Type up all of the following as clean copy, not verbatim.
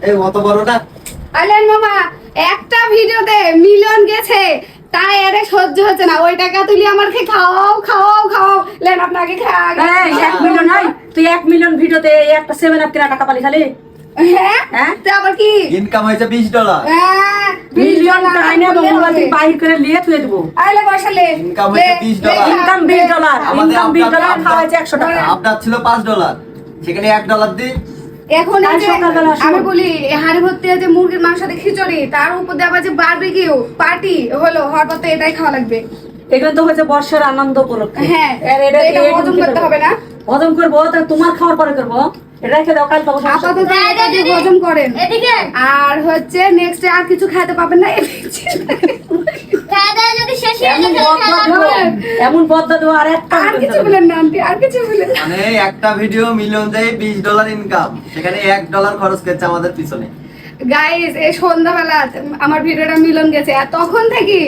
এই অত বড় না। আলেন মামা একটা ভিডিওতে মিলিয়ন গেছে, তাই আরে সহ্য হচ্ছে না। ওই টাকা তুলি আমার খেয়ে খাওয়াও খাওয়াও খাওয়াও। লেন আপনাকে এই 1 মিলিয়ন নাই, তুই 1 মিলিয়ন ভিডিওতে একটা 7 আপ কেনা টাকা পালি খালি। হ্যাঁ তো আবার কি ইনকাম হয়েছে $20। হ্যাঁ মিলিয়ন টাইনে মোবাইল থেকে বাইর করে নিয়ে তুই দেব। আইলে বসালে ইনকাম হয়েছে $20। ইনকাম $20, ইনকাম $20, খাওয়াইছে 100 টাকা। আপনার ছিল $5, সেখানে $1 দি। এখন কাল সকালবেলা আসো। আমি বলি হাড়ি ভর্তি আছে মুরগির মাংস দিয়ে খিচুড়ি, তার উপর দিয়ে আবার যে বারবিকিউ পার্টি হলো, হওয়ার পর তো এটাই খাওয়া লাগবে। এগুলো তো হচ্ছে বর্ষার আনন্দ উপলক্ষে। হ্যাঁ, আর তো এটা হজম করতে হবে না? হজম করবো, তা তোমার খাওয়ার পরে করবো। এটা রেখে দাও, কাল খাবো। আপাতত এটা দিয়ে হজম করেন। আর হচ্ছে নেক্সট আর কিছু খেতে পাবেন না। এমন পদ্মা দেবো আর একটা আর কিছু বলেন না আন্টি, আর কিছু বলেন না। মানে একটা ভিডিও মিলিয়ন দেয় $20 ইনকাম, সেখানে $1 খরচ করছে আমাদের পিছনে। গাইস এই সন্ধ্যাবেলা আমার ভিডিওটা মিলন গেছে, আর তখন থেকে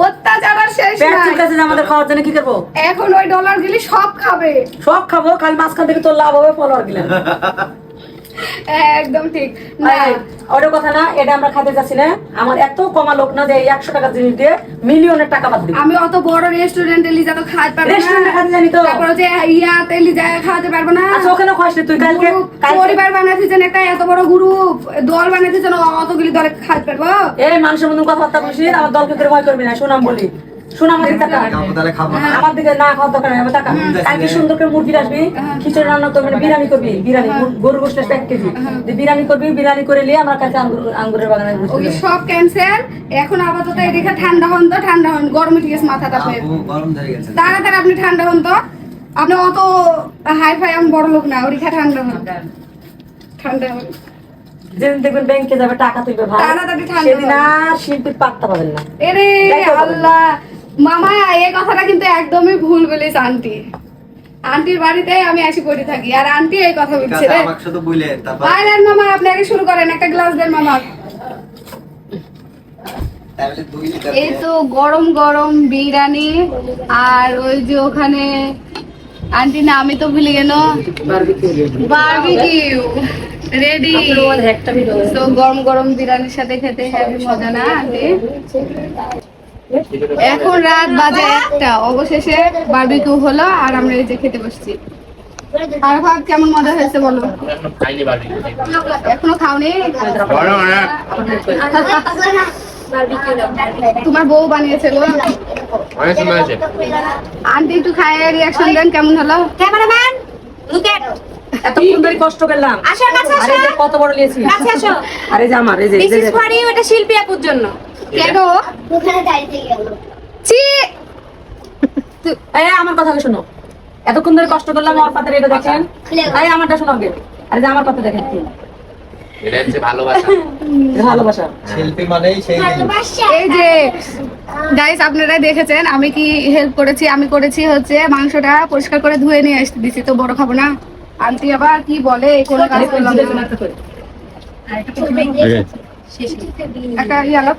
অত্যাচার আর শেষ পেট নাই। চুলকাছে যে আমাদের খাওয়ার জন্য কি করবো? এখন ওই ডলার গুলি সব খাবে। সব খাবো, কাল মাঝখান থেকে তোর লাভ হবে ফলোয়ার গিলা। একদম ঠিক না। ওটা কথা না, এটা আমরা খাইতে যাচ্ছি না। আমার এত কমা লোক না যে 100 টাকার জিনিস দিয়ে মিলিয়নের টাকা বাদ দিই। আমি অত বড় রেস্টুরেন্টে লিজা তো খাইতে পারবো না। রেস্টুরেন্টে খাইতে জানি তো। তারপরে যে ইয়াতে লিজা খাওয়াতে পারবো না। আচ্ছা ওখানে খাস তুই কালকে। পরিবার বানাইছেন একটা এত বড় গ্রুপ, দল বানাইছেন, অতগুলি দলে খাইতে পারবো? এই মানুষের মতন কথাবার্তা বলছিস, আমার দলকে তোর ভয় করবি না। শোনাম বলি, শোনা আমার দিকে তাকা। খাবো তাহলে খাবো না। আমার দিকে না খাওয়া দরকার নেই, তাকা। কালকে সুন্দর করে মুরগি আসবি, খিচুড়ি রান্না তো মানে বিরিয়ানি করবি, বিরিয়ানি গরু গোশত 1 কেজি বিরিয়ানি করবি। বিরিয়ানি করে নিয়ে আমরা কাছে আঙ্গুরের বাগানে ওই সব ক্যান্সেল। এখন আপাতত এদিকে ঠান্ডা হন তো, ঠান্ডা হন, গরমে ঠিক আছে মাথাটা ফের আপু গরম ধরে গেছে। তাড়াতাড়ি আপনি ঠান্ডা হন তো। আপনি অত হাই ফাই আমি বড় লোক না, ওরিখা ঠান্ডা হন, ঠান্ডা হন। যেদিন দেখবেন ব্যাংকে যাবে টাকা তুলবে ভাই, তাড়াতাড়ি ঠান্ডা সেদিন হন। আর শিল্পীর পাত্তা পাবেন না। এরে দেখো বাবা। আল্লাহ, মামা এই কথাটা কিন্তু একদমই ভুল বলিস আন্টি। আন্টির বাড়িতে আমি আসি পড়ে থাকি, আর আন্টি এই কথা ঠিক বলছে আছে, রে। আমাকে শুধু বললেন তারপর আইলেন মামা, আপনি আগে শুরু করেন, একটা গ্লাস দেন মামা। তাহলে 2 লিটার। এই তো গরম গরম বিরিয়ানি, আর ওই যে ওখানে আন্টি না আমি তো ভুলে গেল, বারবিকিউ রেডি। তো গরম গরম বিরিয়ানির সাথে খেতে হেভি মজা না আন্টি? এখন রাত বাজে 1টা, অবশেষে বারবিকিউ হলো আর আমরা এই যে খেতে বসছি। আর ভাব কেমন মজা হয়েছে বলো? এখনো খাওনি? তোমার বউ বানিয়েছিল? আন্টি একটু খায় রিয়াকশন দেন, কেমন হলো? ক্যামেরাম্যান লুক এট এতক্ষণ ধরে কষ্ট করলাম। আসো কাছে আরে আসো যে কত বড় নিয়েছি। কাছে আসো। আরে যে আমার এই যে দিস ইজ ফর ইউ, এটা শিল্পী আপুর জন্য। কেন? ওখানে দাঁড়িয়ে গেল ছি, এই আমার কথা শোনো, এতক্ষণ ধরে কষ্ট করলাম আমার পাতে এটা দেখেন। এই আমারটা শোনো আগে। আরে যে আমার পাতে দেখেন, এটা হচ্ছে ভালোবাসা। এটা ভালোবাসা। শিল্পী মানেই সেই জিনিস। এই যে গাইস আপনারা দেখেছেন আমি কি হেল্প করেছি। আমি করেছি হচ্ছে মাংসটা পরিষ্কার করে ধুয়ে নিয়ে আসতে দিছি, তো বড় খাবো না। আন্টি আবার কি বলে, কোনো কাজ করলাম না। একটা ইয়ালো